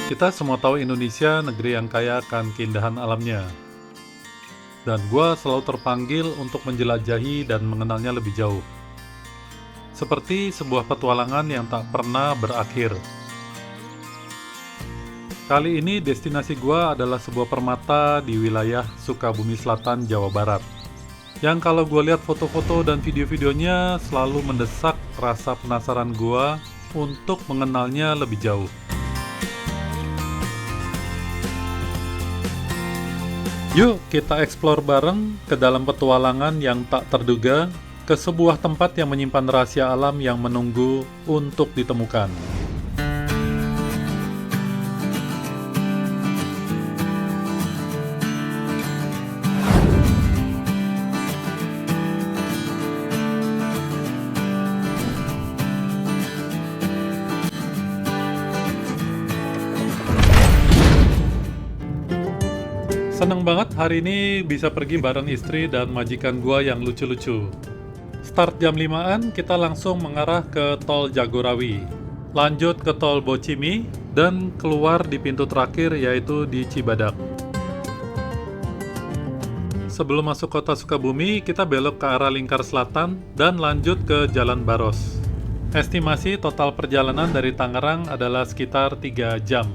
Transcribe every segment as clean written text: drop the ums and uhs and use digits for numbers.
Kita semua tahu Indonesia negeri yang kaya akan keindahan alamnya. Dan gua selalu terpanggil untuk menjelajahi dan mengenalnya lebih jauh. Seperti sebuah petualangan yang tak pernah berakhir. Kali ini destinasi gua adalah sebuah permata di wilayah Sukabumi Selatan, Jawa Barat. Yang kalau gua lihat foto-foto dan video-videonya selalu mendesak rasa penasaran gua untuk mengenalnya lebih jauh. Yuk kita eksplor bareng ke dalam petualangan yang tak terduga, ke sebuah tempat yang menyimpan rahasia alam yang menunggu untuk ditemukan. Seneng banget hari ini bisa pergi bareng istri dan majikan gua yang lucu-lucu. Start jam 5-an, kita langsung mengarah ke Tol Jagorawi. Lanjut ke Tol Bocimi, dan keluar di pintu terakhir yaitu di Cibadak. Sebelum masuk kota Sukabumi, kita belok ke arah Lingkar Selatan dan lanjut ke Jalan Baros. Estimasi total perjalanan dari Tangerang adalah sekitar 3 jam.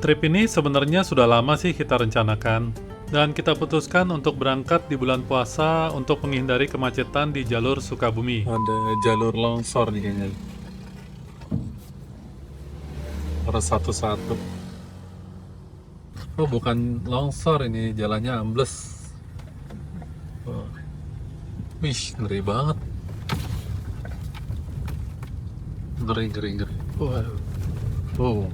Trip ini sebenarnya sudah lama sih kita rencanakan, dan kita putuskan untuk berangkat di bulan puasa untuk menghindari kemacetan di jalur Sukabumi. Ada jalur longsor nih kayaknya. Harus satu-satu. Oh, bukan longsor ini, jalannya ambles. Oh. Wih, ngeri banget. Ngeri. Waduh. Oh.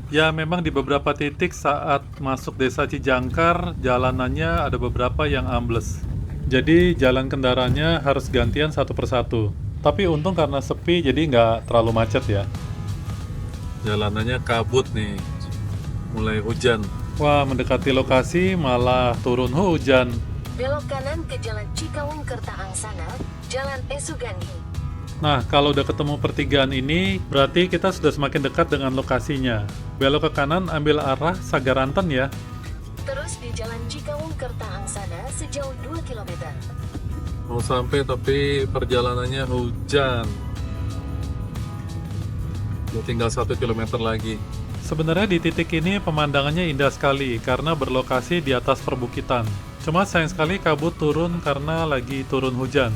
Ya, memang di beberapa titik saat masuk desa Cijangkar, jalanannya ada beberapa yang ambles. Jadi jalan kendaraannya harus gantian satu persatu. Tapi untung karena sepi, jadi nggak terlalu macet ya. Jalanannya kabut nih, mulai hujan. Wah, mendekati lokasi malah turun hujan. Belok kanan ke Jalan Cikawung Kerta Angsana, Jalan Esugandi. Nah, kalau udah ketemu pertigaan ini, berarti kita sudah semakin dekat dengan lokasinya. Belok ke kanan, ambil arah Sagaranten ya. Terus di Jalan Cikawung Kerta Angsana sejauh 2 km. Mau sampai tapi perjalanannya hujan. Tinggal 1 km lagi. Sebenarnya di titik ini pemandangannya indah sekali karena berlokasi di atas perbukitan. Cuma sayang sekali kabut turun karena lagi turun hujan.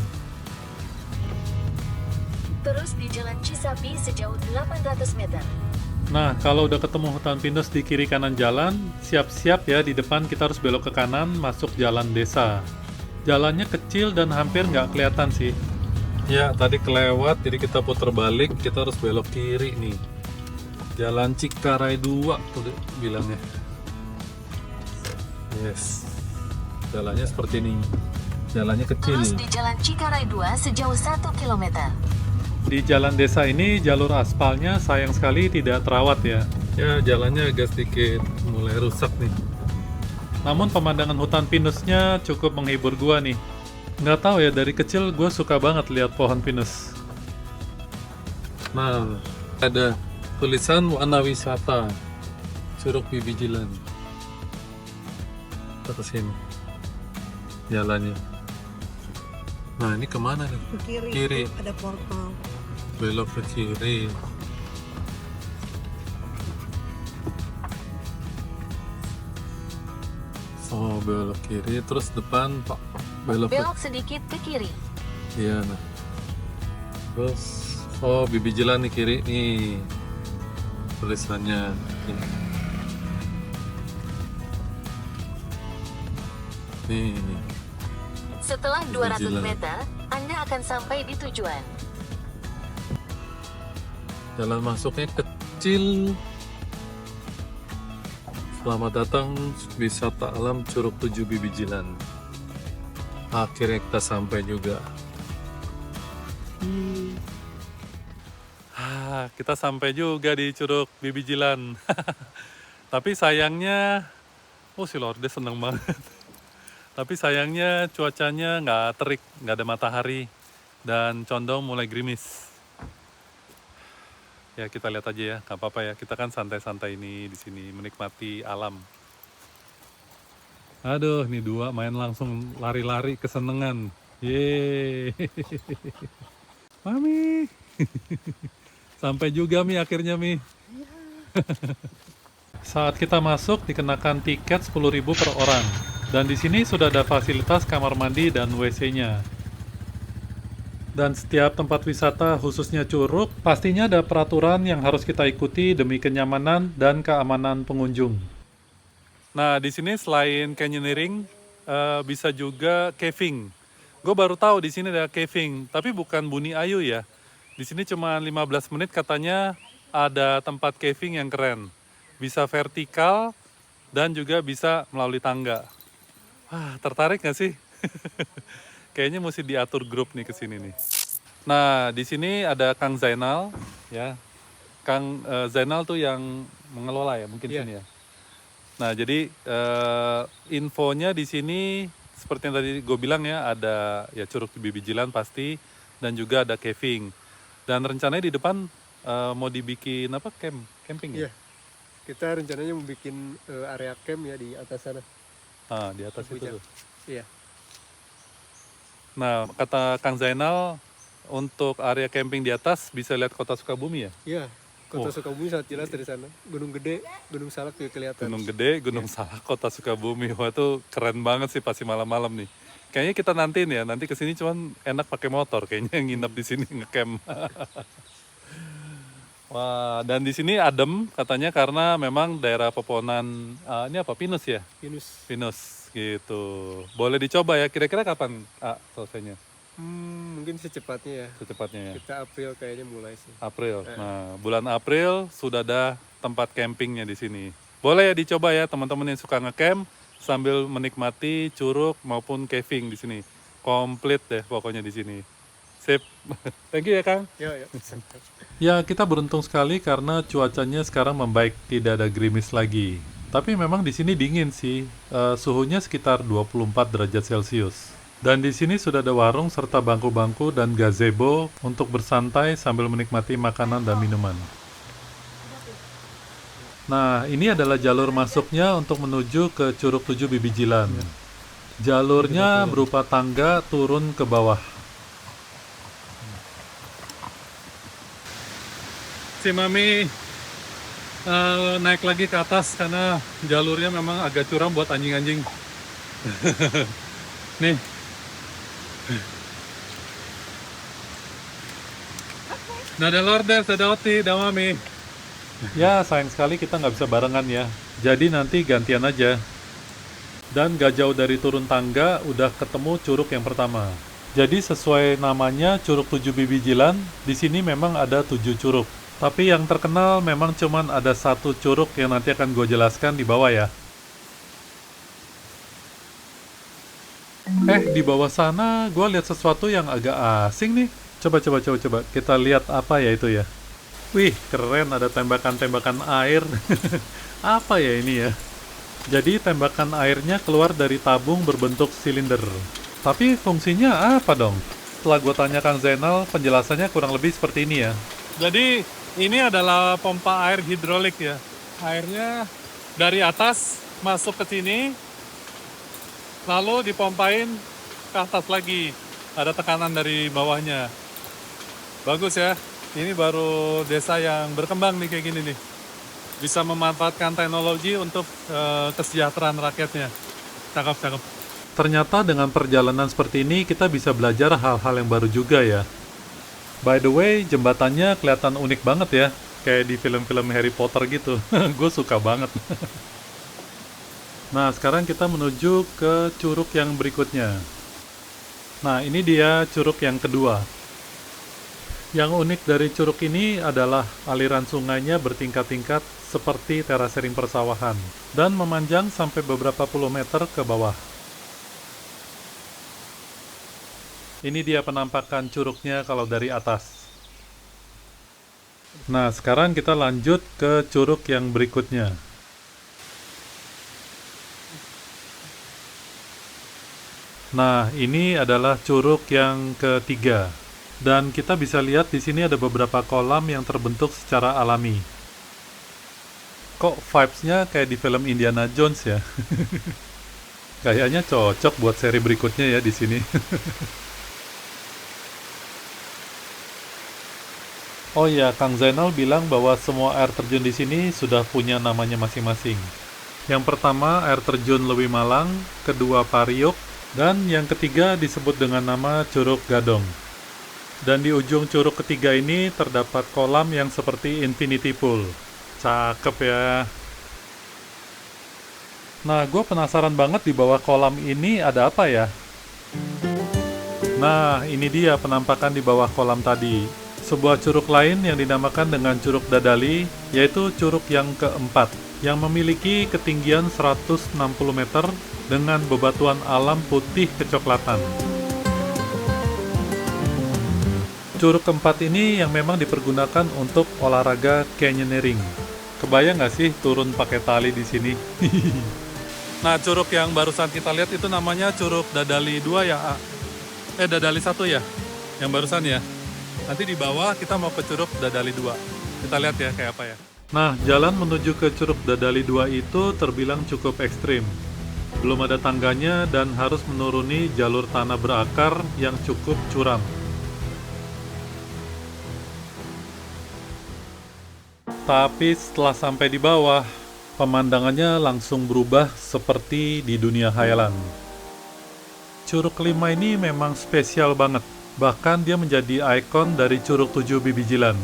Terus di Jalan Cisapi sejauh 800 meter. Nah, kalau udah ketemu hutan pinus di kiri kanan jalan, siap-siap ya, di depan kita harus belok ke kanan, masuk jalan desa. Jalannya kecil dan hampir nggak kelihatan sih. Ya, tadi kelewat, jadi kita putar balik, kita harus belok kiri nih. Jalan Cikaray 2 tuh bilangnya. Yes. Jalannya seperti ini. Jalannya kecil. Terus di Jalan Cikaray 2 sejauh 1 km. Di jalan desa ini jalur aspalnya sayang sekali tidak terawat ya. Ya, jalannya agak sedikit mulai rusak nih. Namun pemandangan hutan pinusnya cukup menghibur gua nih. Nggak tahu ya, dari kecil gua suka banget lihat pohon pinus. Nah, ada tulisan warna wisata Curug Bibijilan. Kita kesini jalannya. Nah, ini kemana nih? Ke kiri, Kiri. ada portal. Belok ke kiri. Oh, belok kiri, terus depan Pak belok ke... Belok sedikit ke kiri. Iya, nah. Terus, oh, Bibijilan nih kiri nih. Tulisannya. Nih. Setelah 200 Bibijilan. meter, Anda akan sampai di tujuan. Jalan masuknya kecil. Selamat datang wisata alam Curug 7 Bibijilan. Akhirnya kita sampai juga. Kita sampai juga di Curug Bibijilan. Tapi sayangnya, oh si Lorde seneng banget. Tapi sayangnya cuacanya nggak terik, nggak ada matahari, dan condong mulai gerimis. Ya kita lihat aja ya, nggak apa-apa ya. Kita kan santai-santai ini di sini menikmati alam. Aduh, nih dua main langsung lari-lari kesenengan. Yeay. Mami. Sampai juga Mi akhirnya Mi. Saat kita masuk dikenakan tiket 10.000 per orang. Dan di sini sudah ada fasilitas kamar mandi dan WC-nya. Dan setiap tempat wisata khususnya Curug, pastinya ada peraturan yang harus kita ikuti demi kenyamanan dan keamanan pengunjung. Nah, di sini selain canyoneering, bisa juga caving. Gue baru tahu di sini ada caving, tapi bukan Buni Ayu ya. Di sini cuma 15 menit katanya ada tempat caving yang keren. Bisa vertikal dan juga bisa melalui tangga. Wah, tertarik nggak sih? Kayaknya mesti diatur grup nih ke sini nih. Nah, di sini ada Kang Zainal ya. Kang Zainal tuh yang mengelola ya, mungkin Iya. sini ya. Nah, jadi infonya di sini seperti yang tadi gue bilang ya, ada ya Curug Bibijilan pasti dan juga ada caving. Dan rencananya di depan mau dibikin apa? Camping ya? Iya. Kita rencananya mau bikin area camp ya di atas sana. Nah, di atas itu Puncak. tuh. Iya. Nah, kata Kang Zainal untuk area camping di atas bisa lihat kota Sukabumi ya? Iya. Kota Oh. Sukabumi sangat jelas dari sana. Gunung Gede, Gunung Salak juga kelihatan. Gunung Gede, Gunung Salak, kota Sukabumi. Wah itu keren banget sih pasti malam-malam nih. Kayaknya kita nantiin ya, nanti kesini cuman enak pakai motor. Kayaknya nginep di sini ngecamp. Wah, dan di sini adem katanya karena memang daerah pepohonan ini apa pinus ya? Pinus. Pinus gitu. Boleh dicoba ya. Kira-kira kapan selesainya? Mungkin secepatnya ya. Secepatnya ya. Kita April kayaknya mulai sih. April. Nah, bulan April sudah ada tempat campingnya di sini. Boleh ya dicoba ya teman-teman yang suka ngecamp sambil menikmati curug maupun caving di sini. Komplit deh pokoknya di sini. Sip. Thank you ya Kang. Ya, ya. Ya, kita beruntung sekali karena cuacanya sekarang membaik, tidak ada gerimis lagi. Tapi memang di sini dingin sih, suhunya sekitar 24 derajat Celcius. Dan di sini sudah ada warung serta bangku-bangku dan gazebo untuk bersantai sambil menikmati makanan dan minuman. Nah, ini adalah jalur masuknya untuk menuju ke Curug 7 Bibijilan. Jalurnya berupa tangga turun ke bawah. Si Mami naik lagi ke atas karena jalurnya memang agak curam buat anjing-anjing. Nih. Nah, ada Lourdes, ada Oti, ada Mami. Ya, sayang sekali kita nggak bisa barengan ya. Jadi nanti gantian aja. Dan gak jauh dari turun tangga, udah ketemu curug yang pertama. Jadi sesuai namanya Curug 7 Bibijilan, di sini memang ada 7 curug. Tapi yang terkenal memang cuman ada satu curug yang nanti akan gue jelaskan di bawah ya. Di bawah sana gue lihat sesuatu yang agak asing nih. Coba. Kita lihat apa ya itu ya. Wih, keren ada tembakan-tembakan air. Apa ya ini ya? Jadi tembakan airnya keluar dari tabung berbentuk silinder. Tapi fungsinya apa dong? Setelah gue tanya Kang Zainal, penjelasannya kurang lebih seperti ini ya. Jadi ini adalah pompa air hidrolik ya. Airnya dari atas masuk ke sini, lalu dipompain ke atas lagi. Ada tekanan dari bawahnya. Bagus ya. Ini baru desa yang berkembang nih kayak gini nih. Bisa memanfaatkan teknologi untuk kesejahteraan rakyatnya. Cakep. Ternyata dengan perjalanan seperti ini kita bisa belajar hal-hal yang baru juga ya. By the way, jembatannya kelihatan unik banget ya. Kayak di film-film Harry Potter gitu. Gue suka banget. Nah, sekarang kita menuju ke curug yang berikutnya. Nah, ini dia curug yang kedua. Yang unik dari curug ini adalah aliran sungainya bertingkat-tingkat seperti terasering persawahan dan memanjang sampai beberapa puluh meter ke bawah. Ini dia penampakan curugnya kalau dari atas. Nah, sekarang kita lanjut ke curug yang berikutnya. Nah, ini adalah curug yang ketiga. Dan kita bisa lihat di sini ada beberapa kolam yang terbentuk secara alami. Kok vibes-nya kayak di film Indiana Jones ya? Kayaknya cocok buat seri berikutnya ya di sini. Oh ya, Kang Zainal bilang bahwa semua air terjun di sini sudah punya namanya masing-masing. Yang pertama air terjun Lewi Malang, kedua Pariuk, dan yang ketiga disebut dengan nama Curug Gadong. Dan di ujung curug ketiga ini terdapat kolam yang seperti infinity pool. Cakep ya. Nah, gue penasaran banget di bawah kolam ini ada apa ya? Nah, ini dia penampakan di bawah kolam tadi. Sebuah curug lain yang dinamakan dengan Curug Dadali, yaitu curug yang keempat, yang memiliki ketinggian 160 meter dengan bebatuan alam putih kecoklatan. Curug keempat ini yang memang dipergunakan untuk olahraga canyoneering. Kebayang nggak sih turun pakai tali di sini? Nah, curug yang barusan kita lihat itu namanya Curug Dadali 2 ya, A? Dadali 1 ya? Yang barusan ya? Nanti di bawah kita mau ke Curug Dadali 2. Kita lihat ya kayak apa ya. Nah, jalan menuju ke Curug Dadali 2 itu terbilang cukup ekstrim. Belum ada tangganya dan harus menuruni jalur tanah berakar yang cukup curam. Tapi setelah sampai di bawah, pemandangannya langsung berubah seperti di dunia khayalan. Curug kelima ini memang spesial banget. Bahkan dia menjadi ikon dari Curug 7 Bibijilan.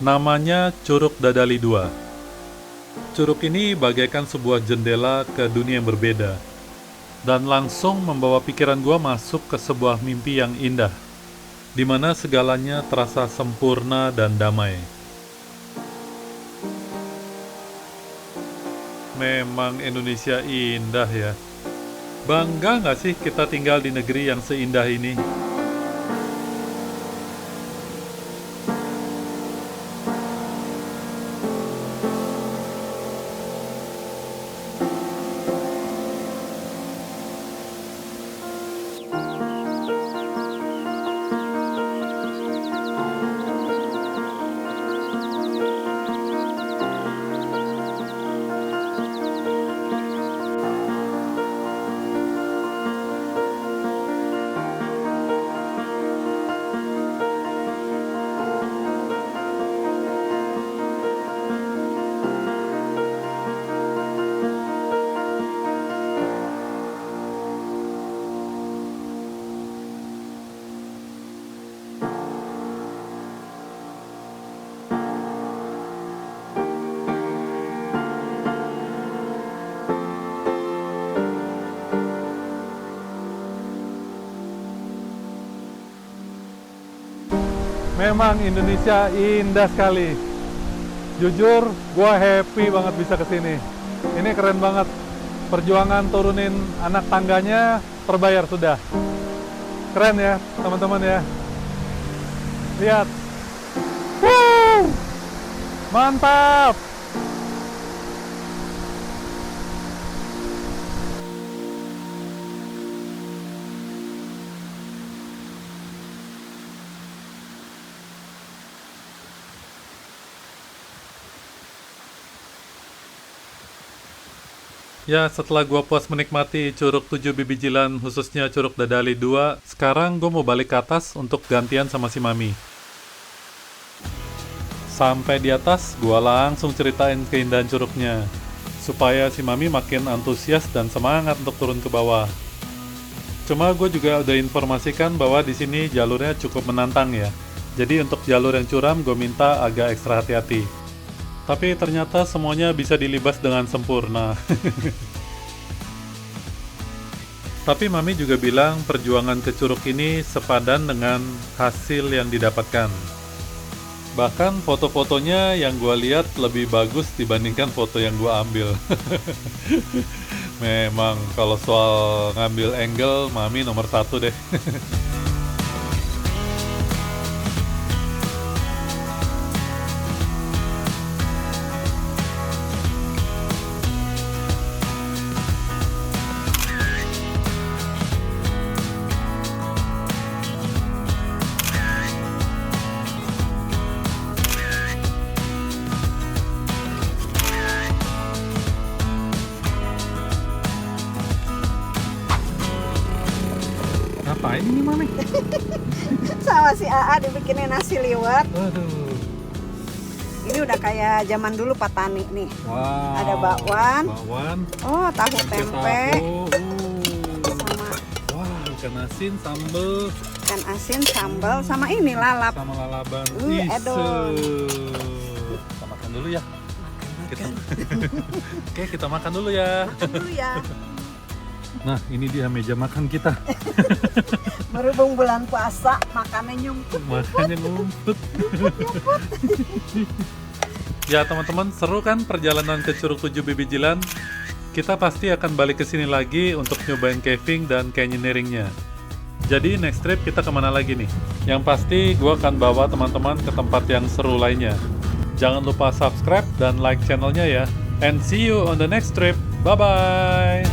Namanya Curug Dadali 2. Curug ini bagaikan sebuah jendela ke dunia yang berbeda. Dan langsung membawa pikiran gua masuk ke sebuah mimpi yang indah, di mana segalanya terasa sempurna dan damai. Memang Indonesia indah ya. Bangga nggak sih kita tinggal di negeri yang seindah ini? Memang Indonesia indah sekali. Jujur, gua happy banget bisa kesini. Ini keren banget. Perjuangan turunin anak tangganya terbayar sudah. Keren ya, teman-teman ya. Lihat. Woo! Mantap! Ya, setelah gua puas menikmati Curug 7 Bibijilan, khususnya Curug Dadali 2, sekarang gua mau balik ke atas untuk gantian sama si Mami. Sampai di atas, gua langsung ceritain keindahan curugnya, supaya si Mami makin antusias dan semangat untuk turun ke bawah. Cuma gue juga udah informasikan bahwa di sini jalurnya cukup menantang ya. Jadi untuk jalur yang curam gue minta agak ekstra hati-hati. Tapi ternyata semuanya bisa dilibas dengan sempurna. Tapi Mami juga bilang perjuangan ke curug ini sepadan dengan hasil yang didapatkan. Bahkan foto-fotonya yang gue lihat lebih bagus dibandingkan foto yang gue ambil. Memang kalau soal ngambil angle, Mami nomor 1 deh. ngapain ini Mami? Sama si AA dibikinin nasi liwet. Aduh. Ini udah kayak zaman dulu Patani nih. Wow. Ada bakwan. Bakwan. Oh, tahu tempe. Tahu. Sama Wah, ikan asin, sambel, ikan asin, sambal, sama ini lalap. sama lalaban. Edon. Kita makan dulu ya. Kita. Oke, kita makan dulu ya. Makan dulu ya. Nah, ini dia meja makan kita. Berhubung bulan puasa, makannya nyumput. Makannya ngumpet. Ya teman-teman, seru kan perjalanan ke Curug 7 Bibijilan? Kita pasti akan balik ke sini lagi untuk nyobain caving dan canyoneeringnya. Jadi next trip kita kemana lagi nih? Yang pasti gue akan bawa teman-teman ke tempat yang seru lainnya. Jangan lupa subscribe dan like channelnya ya. And see you on the next trip. Bye-bye!